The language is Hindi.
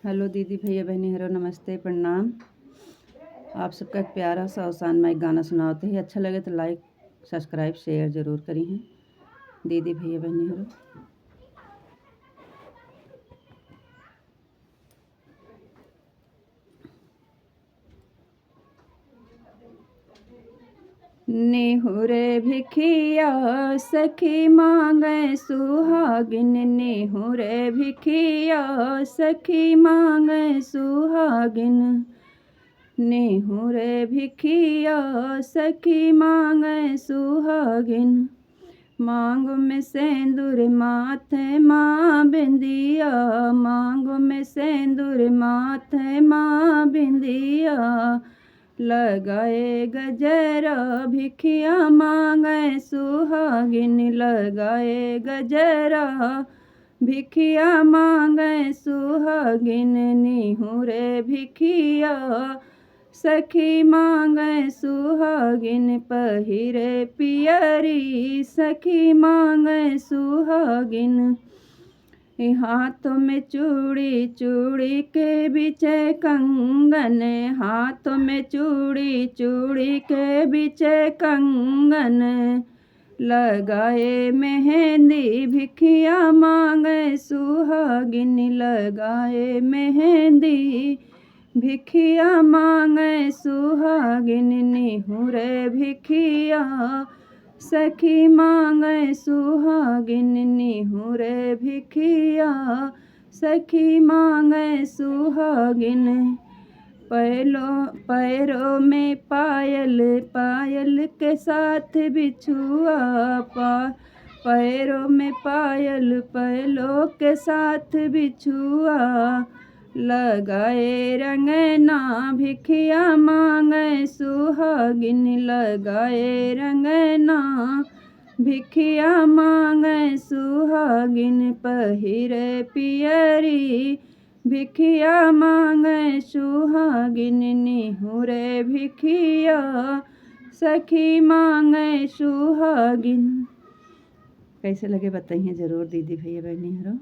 हेलो दीदी भैया बहनी हरो नमस्ते प्रणाम। आप सबका एक प्यारा सा आसान मैं एक गाना सुनाते ही अच्छा लगे तो लाइक सब्सक्राइब शेयर ज़रूर करी हैं दीदी भैया बहनी हरो। नेहुरे भिखिया सखी मांगे सुहागिन, नेहुरे भिखिया सखी मांगे सुहागिन, नेहुरे भिखिया सखी मांगे सुहागिन। मांग में सेंदूर माथे माँ बिंदिया, मांग में सेंदूर माथे माँ बिंदिया, लगाए गजरा भिखिया मांगे सुहागिन, लगाए गजरा भिखिया मांगे सुहागिन। निहुरे भिखिया सखी मांगे सुहागिन, पहिरे पियरी सखी मांगे सुहागिन। हाथों में चूड़ी चूड़ी के बीचे कंगन, हाथों में चूड़ी चूड़ी के बीचे कंगन, लगाए मेहंदी भिखिया मांगे सुहागिन, लगाए मेहंदी भिखिया मांगे सुहागिन। निहुरे भिखिया सखी मांगे सुहागिन, निहुरे भिखिया सखी मांगे सुहागिन। पैरों में पायल पायल के साथ बिछुआ, पैरों में पायल पायलों के साथ बिछुआ, लगाए रंगना भिखिया मांगे सुहागिन, लगाए रंगना भिखिया मांगे सुहागिन। पहिरे पियरी भिखिया मांगे सुहागिन, निहुरे भिखिया सखी मांगे सुहागिन। कैसे लगे बताइए ज़रूर दीदी भैया बहनी हरो।